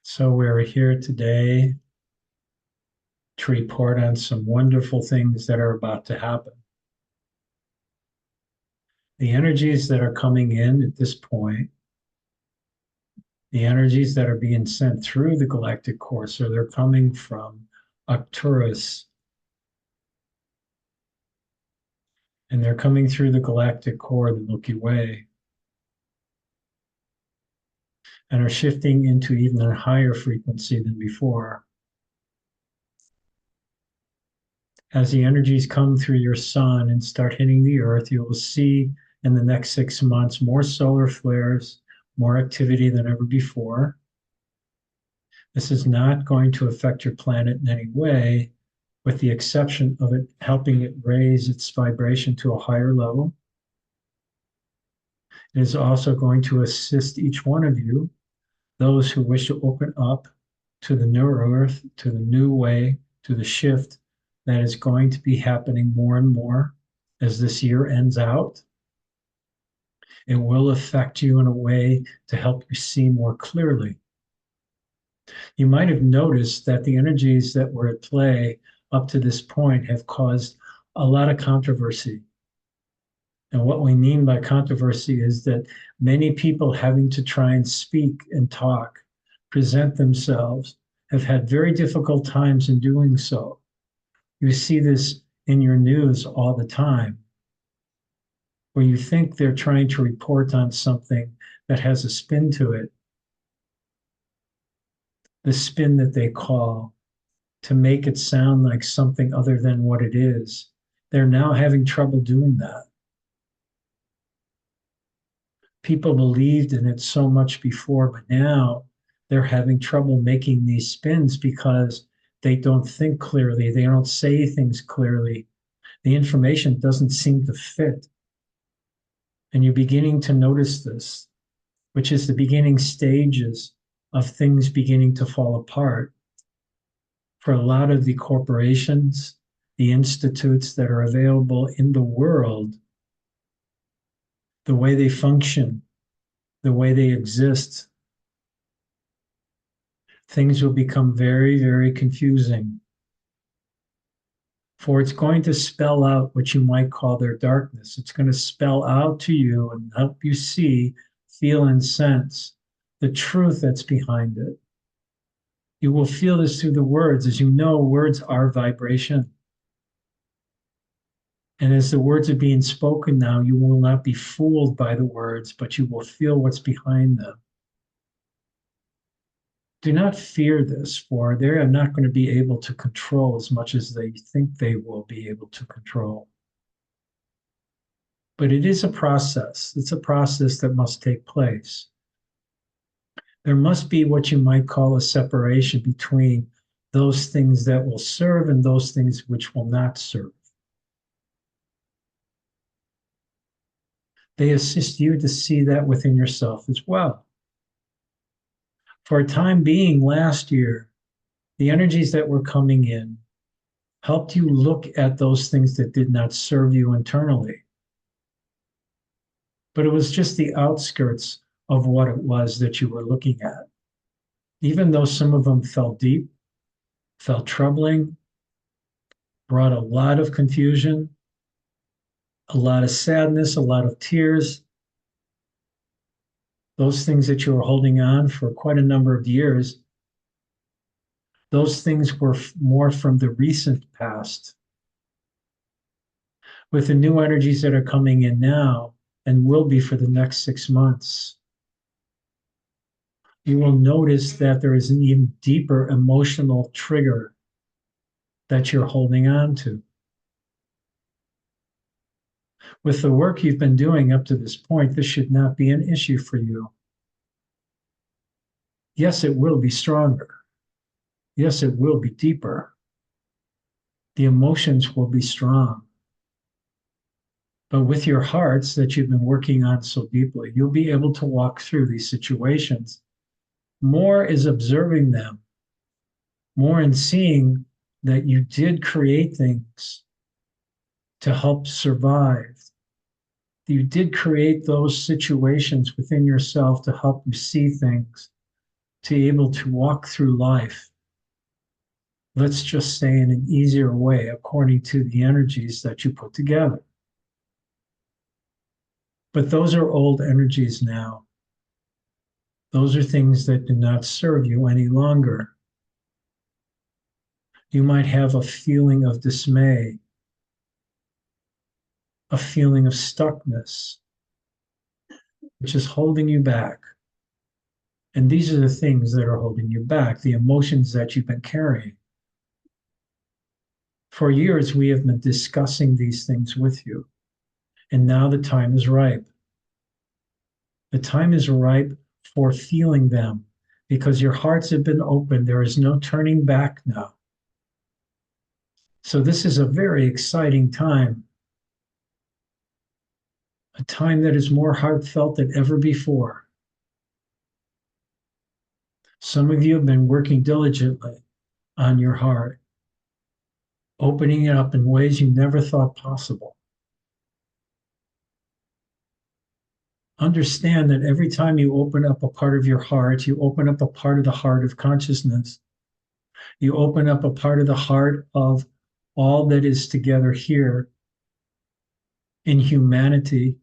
So we're here today to report on some wonderful things that are about to happen. The energies that are coming in at this point, the energies that are being sent through the galactic core, so they're coming from Arcturus, and they're coming through the galactic core, the Milky Way, and are shifting into even a higher frequency than before. As the energies come through your sun and start hitting the earth, you will see in the next 6 months more solar flares, more activity than ever before. This is not going to affect your planet in any way, with the exception of it helping it raise its vibration to a higher level. It is also going to assist each one of you, those who wish to open up to the new earth, to the new way, to the shift that is going to be happening more and more as this year ends out. It will affect you in a way to help you see more clearly. You might have noticed that the energies that were at play up to this point have caused a lot of controversy. And what we mean by controversy is that many people having to try and speak and talk, present themselves, have had very difficult times in doing so. You see this in your news all the time, where you think they're trying to report on something that has a spin to it, the spin that they call, to make it sound like something other than what it is. They're now having trouble doing that. People believed in it so much before, but now they're having trouble making these spins because they don't think clearly. They don't say things clearly. The information doesn't seem to fit. And you're beginning to notice this, which is the beginning stages of things beginning to fall apart for a lot of the corporations, the institutes that are available in the world. The way they function, the way they exist, things will become very, very confusing. For it's going to spell out what you might call their darkness. It's going to spell out to you and help you see, feel, and sense the truth that's behind it. You will feel this through the words. As you know, words are vibration. And as the words are being spoken now, you will not be fooled by the words, but you will feel what's behind them. Do not fear this, for they are not going to be able to control as much as they think they will be able to control. But it is a process. It's a process that must take place. There must be what you might call a separation between those things that will serve and those things which will not serve. They assist you to see that within yourself as well. For a time being last year, the energies that were coming in helped you look at those things that did not serve you internally. But it was just the outskirts of what it was that you were looking at. Even though some of them felt deep, felt troubling, brought a lot of confusion, a lot of sadness, a lot of tears, those things that you were holding on for quite a number of years, those things were more from the recent past. With the new energies that are coming in now and will be for the next 6 months, you will notice that there is an even deeper emotional trigger that you're holding on to. With the work you've been doing up to this point, this should not be an issue for you. Yes, it will be stronger. Yes, it will be deeper. The emotions will be strong. But with your hearts that you've been working on so deeply, you'll be able to walk through these situations. More is observing them, more in seeing that you did create things to help survive. You did create those situations within yourself to help you see things, to be able to walk through life, let's just say in an easier way, according to the energies that you put together. But those are old energies now. Those are things that do not serve you any longer. You might have a feeling of dismay, a feeling of stuckness, which is holding you back. And these are the things that are holding you back, the emotions that you've been carrying. For years, we have been discussing these things with you. And now the time is ripe. The time is ripe for feeling them because your hearts have been opened. There is no turning back now. So this is a very exciting time. A time that is more heartfelt than ever before. Some of you have been working diligently on your heart, opening it up in ways you never thought possible. Understand that every time you open up a part of your heart, you open up a part of the heart of consciousness. You open up a part of the heart of all that is together here in humanity.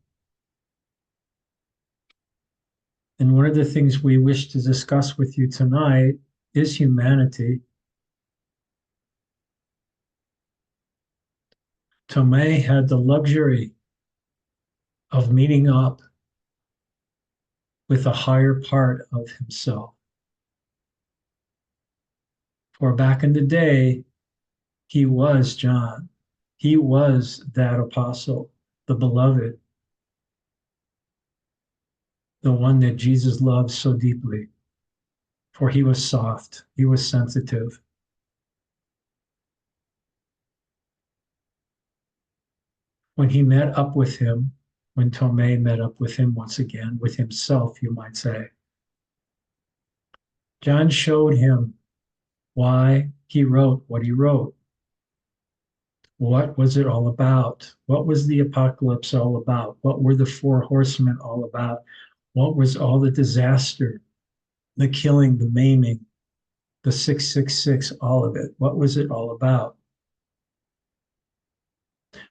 And one of the things we wish to discuss with you tonight is humanity. Tomei had the luxury of meeting up with a higher part of himself. For back in the day, he was John. He was that apostle, the beloved, the one that Jesus loved so deeply. For he was soft, he was sensitive. When he met up with him, when Tomei met up with him once again, with himself, you might say, John showed him why he wrote what he wrote. What was it all about? What was the apocalypse all about? What were the four horsemen all about? What was all the disaster, the killing, the maiming, the 666, all of it? What was it all about?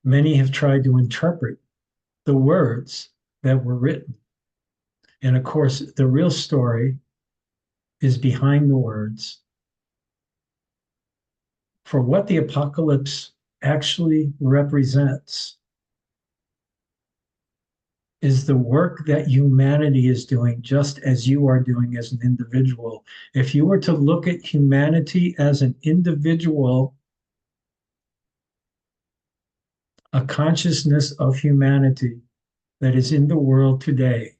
Many have tried to interpret the words that were written. And of course, the real story is behind the words. For what the apocalypse actually represents is the work that humanity is doing, just as you are doing as an individual. If you were to look at humanity as an individual, a consciousness of humanity that is in the world today,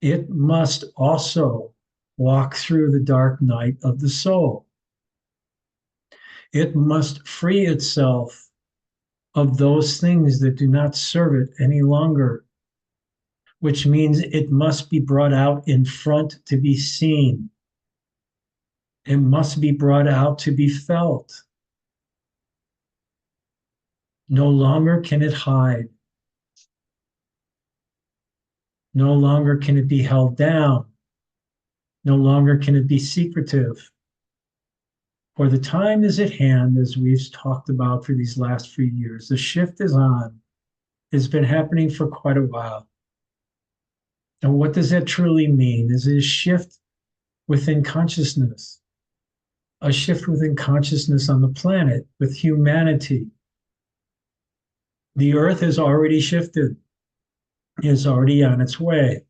it must also walk through the dark night of the soul. It must free itself of those things that do not serve it any longer, which means it must be brought out in front to be seen. It must be brought out to be felt. No longer can it hide. No longer can it be held down. No longer can it be secretive. For the time is at hand, as we've talked about for these last few years. The shift is on. It's been happening for quite a while. And what does that truly mean? Is it a shift within consciousness, a shift within consciousness on the planet with humanity. The earth has already shifted, is already on its way.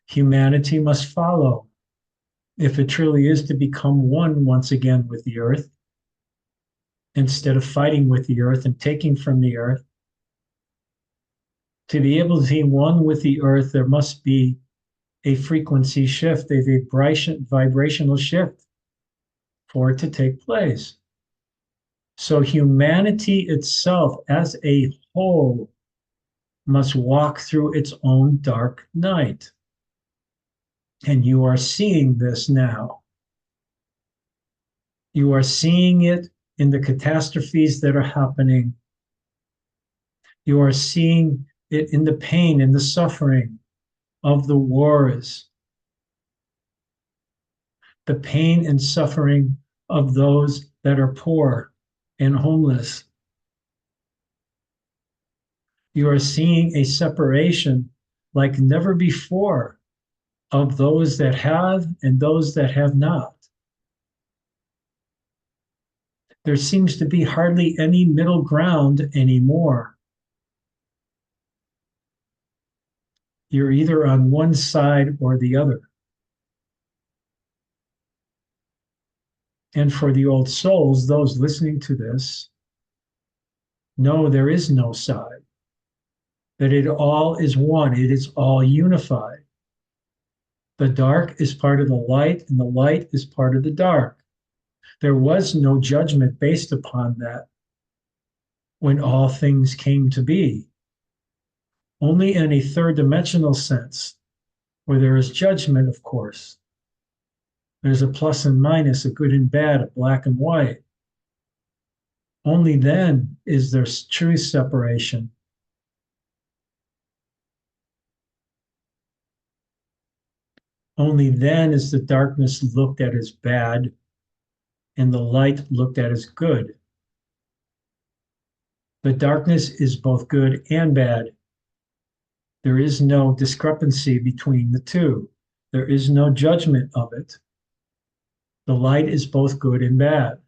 Humanity must follow if it truly is to become one once again with the earth, instead of fighting with the earth and taking from the earth. To be able to be one with the earth, there must be a frequency shift, a vibrational shift for it to take place. So humanity itself as a whole must walk through its own dark night. And you are seeing this now. You are seeing it in the catastrophes that are happening. You are seeing it in the pain and the suffering of the wars the pain and suffering of those that are poor and homeless. You are seeing a separation like never before of those that have and those that have not. There seems to be hardly any middle ground anymore. You're either on one side or the other. And for the old souls, those listening to this, know there is no side, that it all is one, it is all unified. The dark is part of the light, and the light is part of the dark. There was no judgment based upon that when all things came to be. Only in a third dimensional sense, where there is judgment, of course. There's a plus and minus, a good and bad, a black and white. Only then is there true separation. Only then is the darkness looked at as bad and the light looked at as good. The darkness is both good and bad. There is no discrepancy between the two. There is no judgment of it. The light is both good and bad.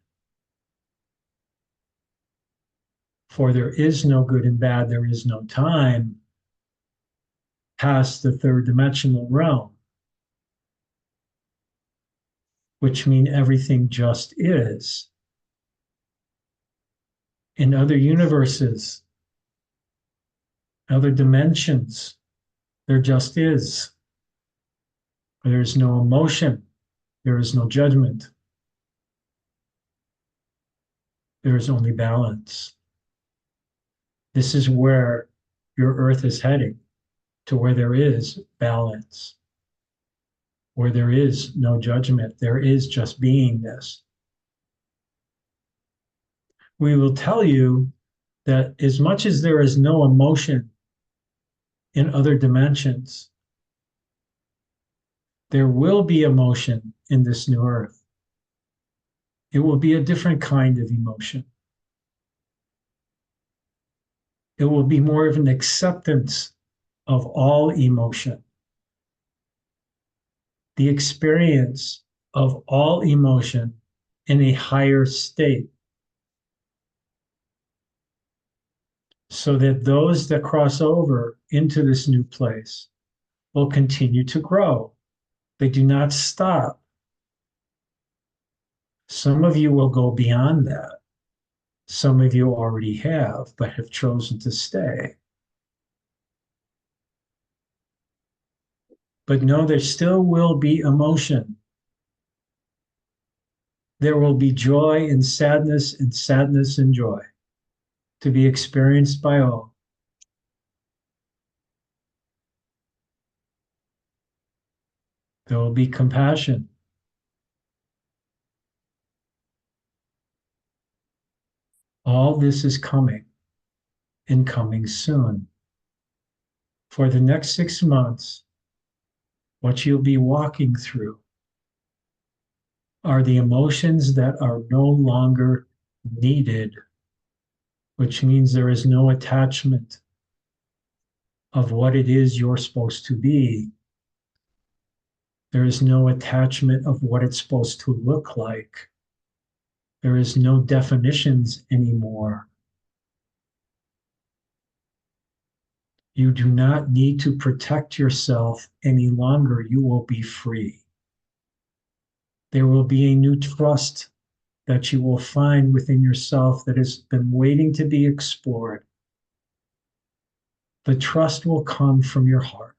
For there is no good and bad, there is no time past the third dimensional realm, which means everything just is. In other universes, other dimensions, there just is. There is no emotion. There is no judgment. There is only balance. This is where your earth is heading, to where there is balance, where there is no judgment. There is just beingness. We will tell you that as much as there is no emotion in other dimensions, there will be emotion in this new earth. It will be a different kind of emotion. It will be more of an acceptance of all emotion, the experience of all emotion in a higher state, so that those that cross over into this new place will continue to grow. They do not stop. Some of you will go beyond that. Some of you already have, but have chosen to stay. But no, there still will be emotion. There will be joy and sadness and joy to be experienced by all. There will be compassion. All this is coming and coming soon. For the next 6 months, what you'll be walking through are the emotions that are no longer needed, which means there is no attachment of what it is you're supposed to be. There is no attachment of what it's supposed to look like. There is no definitions anymore. You do not need to protect yourself any longer. You will be free. There will be a new trust that you will find within yourself that has been waiting to be explored. The trust will come from your heart.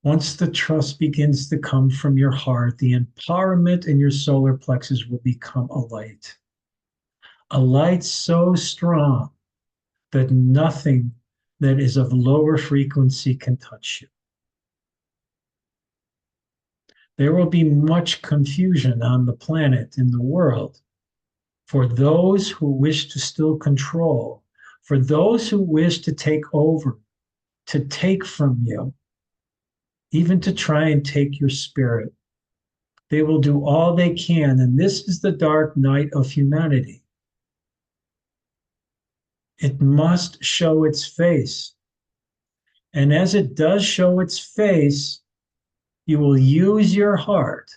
Once the trust begins to come from your heart, the empowerment in your solar plexus will become a light so strong that nothing that is of lower frequency can touch you. There will be much confusion on the planet, in the world, for those who wish to still control, for those who wish to take over, to take from you, even to try and take your spirit. They will do all they can, and this is the dark night of humanity. It must show its face. And as it does show its face, you will use your heart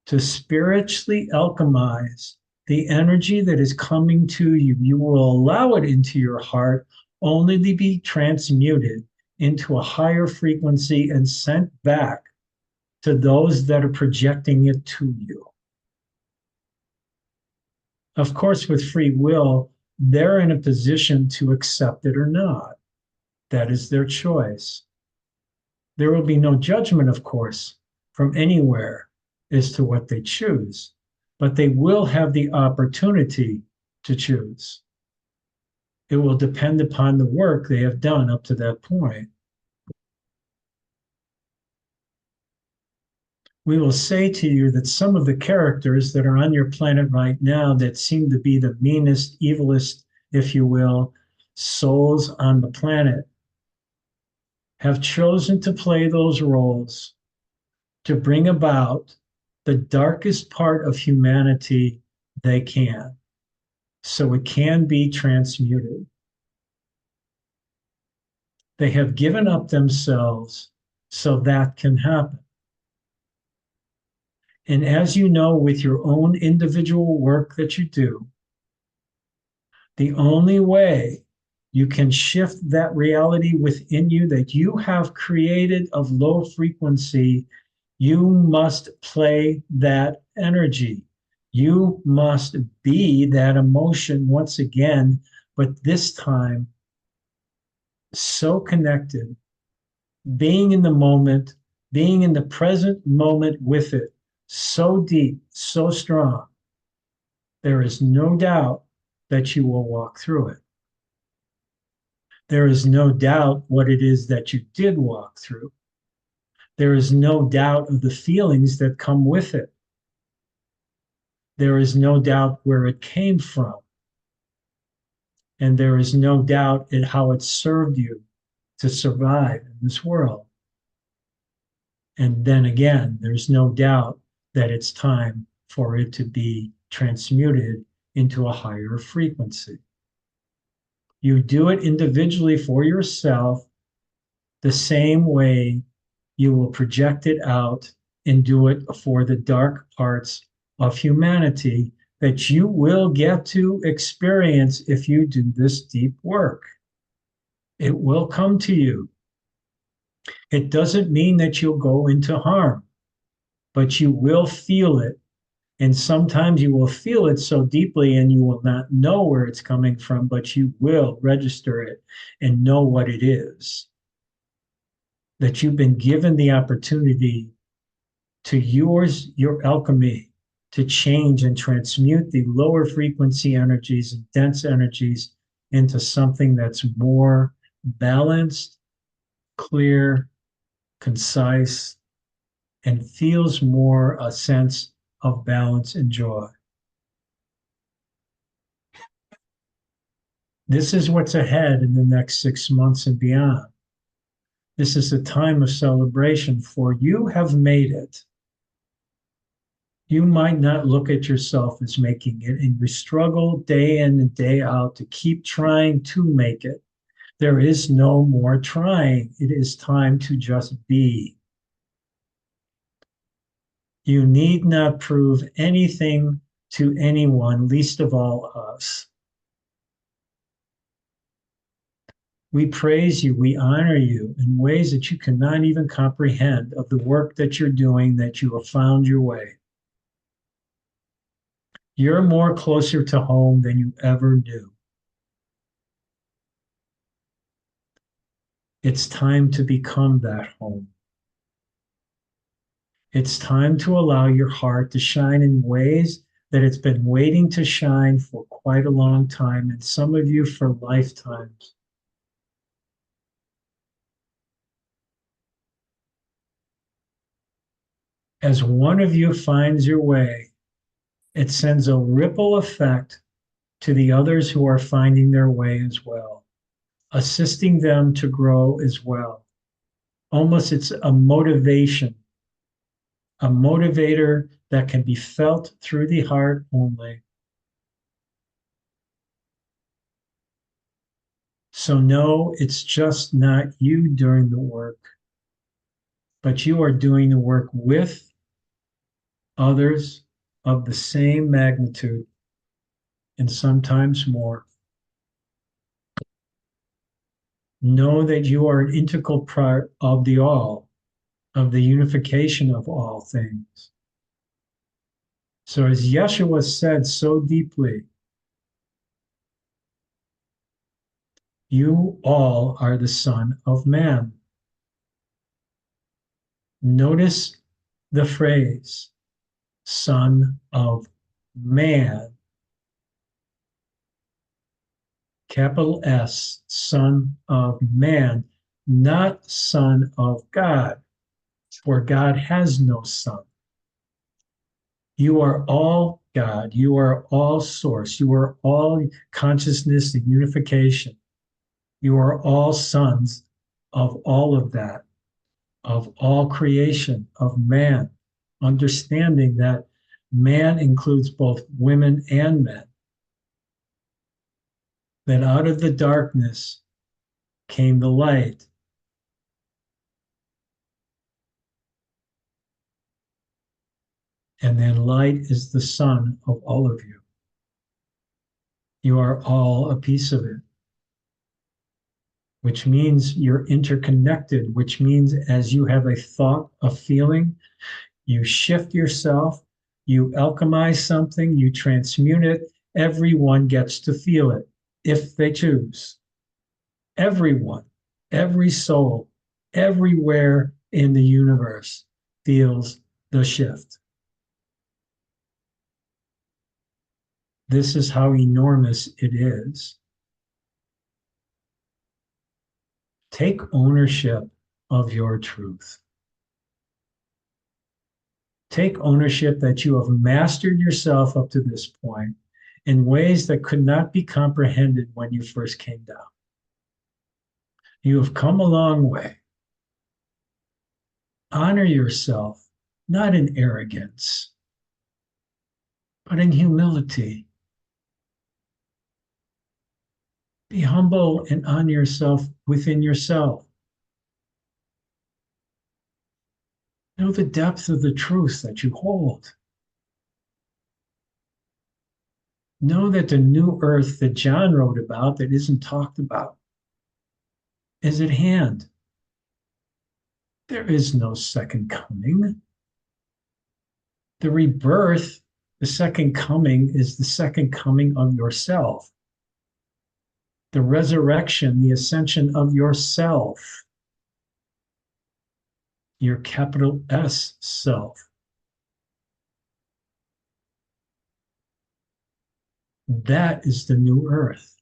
to spiritually alchemize the energy that is coming to you. You will allow it into your heart only to be transmuted into a higher frequency and sent back to those that are projecting it to you. Of course, with free will, they're in a position to accept it or not. That is their choice. There will be no judgment, of course, from anywhere as to what they choose, but they will have the opportunity to choose. It will depend upon the work they have done up to that point. We will say to you that some of the characters that are on your planet right now that seem to be the meanest, evilest, if you will, souls on the planet have chosen to play those roles to bring about the darkest part of humanity they can, so it can be transmuted. They have given up themselves so that can happen. And as you know, with your own individual work that you do, the only way you can shift that reality within you that you have created of low frequency, you must play that energy. You must be that emotion once again, but this time so connected, being in the moment, being in the present moment with it, so deep, so strong. There is no doubt that you will walk through it. There is no doubt what it is that you did walk through. There is no doubt of the feelings that come with it. There is no doubt where it came from. And there is no doubt in how it served you to survive in this world. And then again, there's no doubt that it's time for it to be transmuted into a higher frequency. You do it individually for yourself the same way you will project it out and do it for the dark parts of humanity that you will get to experience if you do this deep work. It will come to you. It doesn't mean that you'll go into harm, but you will feel it. And sometimes you will feel it so deeply and you will not know where it's coming from, but you will register it and know what it is. That you've been given the opportunity to use your alchemy to change and transmute the lower frequency energies and dense energies into something that's more balanced, clear, concise, and feels more a sense of balance and joy. This is what's ahead in the next 6 months and beyond. This is a time of celebration, for you have made it. You might not look at yourself as making it, and you struggle day in and day out to keep trying to make it. There is no more trying. It is time to just be. You need not prove anything to anyone, least of all us. We praise you, we honor you in ways that you cannot even comprehend of the work that you're doing, that you have found your way. You're more closer to home than you ever knew. It's time to become that home. It's time to allow your heart to shine in ways that it's been waiting to shine for quite a long time, and some of you for lifetimes. As one of you finds your way, it sends a ripple effect to the others who are finding their way as well, assisting them to grow as well. Almost it's a motivation, a motivator that can be felt through the heart only. So no, it's just not you doing the work, but you are doing the work with others of the same magnitude and sometimes more. Know that you are an integral part of the all, of the unification of all things. So, as Yeshua said so deeply, you all are the Son of Man. Notice the phrase, Son of Man, capital S, Son of Man, not Son of God, for God has no Son. You are all God. You are all source. You are all consciousness and unification. You are all sons of all of that, of all creation, of man, understanding that man includes both women and men, that out of the darkness came the light. And then light is the sun of all of you. You are all a piece of it, which means you're interconnected, which means as you have a thought, a feeling, you shift yourself, you alchemize something, you transmute it, everyone gets to feel it if they choose. Everyone, every soul, everywhere in the universe feels the shift. This is how enormous it is. Take ownership of your truth. Take ownership that you have mastered yourself up to this point in ways that could not be comprehended when you first came down. You have come a long way. Honor yourself, not in arrogance, but in humility. Be humble and honor yourself within yourself. Know the depth of the truth that you hold. Know that the new earth that John wrote about, that isn't talked about, is at hand. There is no second coming. The rebirth, the second coming, is the second coming of yourself. The resurrection, the ascension of yourself, your capital S self. That is the new earth.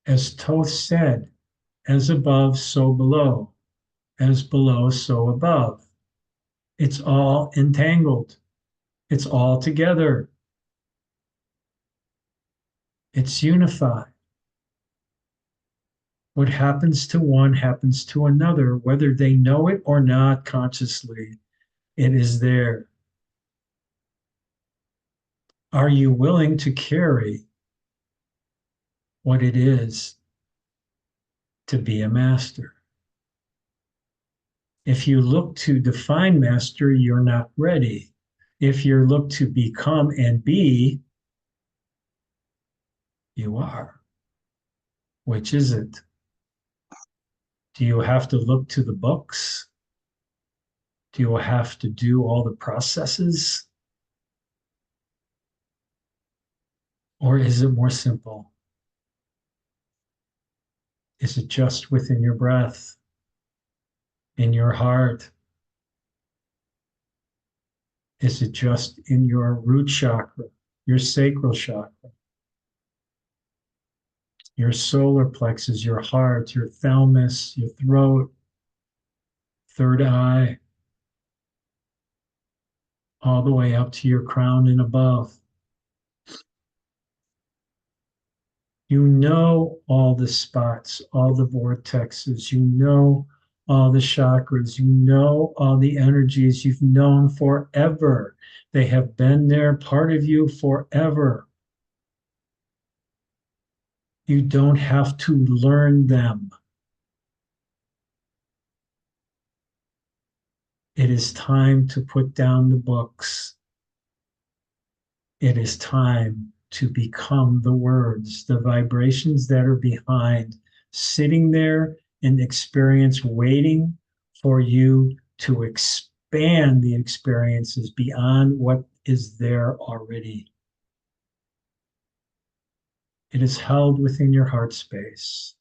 As Thoth said, as above, so below. As below, so above. It's all entangled. It's all together. It's unified. What happens to one happens to another, whether they know it or not consciously. It is there. Are you willing to carry what it is to be a master? If you look to define master, you're not ready. If you look to become and be, you are. Which is it? Do you have to look to the books? Do you have to do all the processes? Or is it more simple? Is it just within your breath, in your heart? Is it just in your root chakra, your sacral chakra, your solar plexus, your heart, your thalamus, your throat, third eye, all the way up to your crown and above? You know all the spots, all the vortexes, you know all the chakras, you know all the energies you've known forever. They have been there, part of you forever. You don't have to learn them. It is time to put down the books. It is time to become the words, the vibrations that are behind, sitting there in experience, waiting for you to expand the experiences beyond what is there already. It is held within your heart space.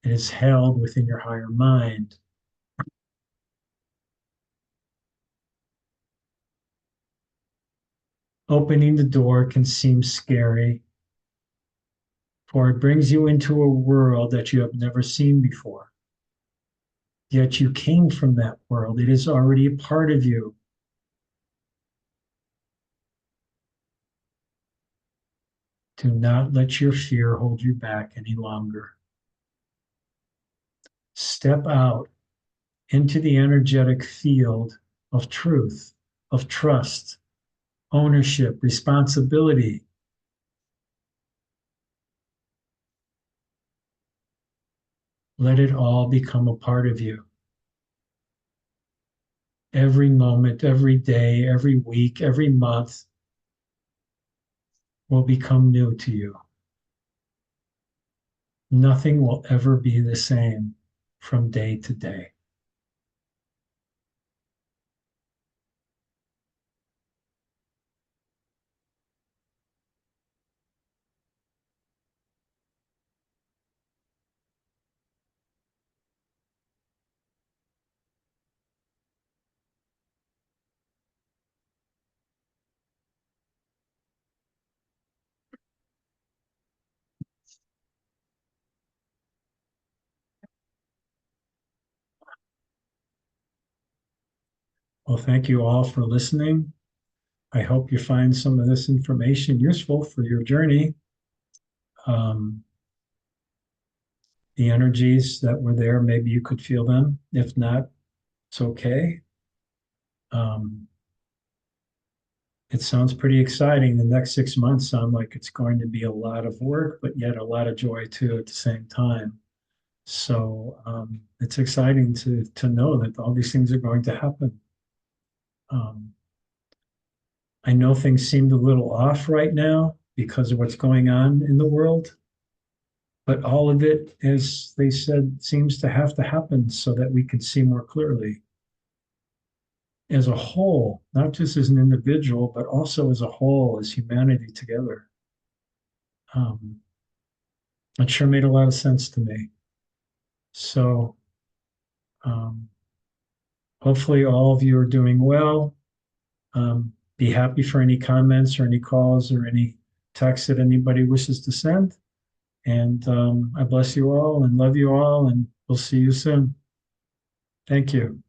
It is held within your higher mind. Opening the door can seem scary, for it brings you into a world that you have never seen before. Yet you came from that world. It is already a part of you. Do not let your fear hold you back any longer. Step out into the energetic field of truth, of trust, ownership, responsibility. Let it all become a part of you. Every moment, every day, every week, every month will become new to you. Nothing will ever be the same from day to day. Well, thank you all for listening. I hope you find some of this information useful for your journey. Um, the energies that were there, maybe you could feel them. If not, it's okay. Um, it sounds pretty exciting. The next 6 months sound like it's going to be a lot of work, but yet a lot of joy too at the same time. So it's exciting to know that all these things are going to happen. Um, I know things seemed a little off right now because of what's going on in the world, but all of it, as they said, seems to have to happen so that we can see more clearly as a whole, not just as an individual, but also as a whole, as humanity together. Um, it sure made a lot of sense to me. So um, hopefully all of you are doing well. Be happy for any comments or any calls or any texts that anybody wishes to send. And I bless you all and love you all, and we'll see you soon. Thank you.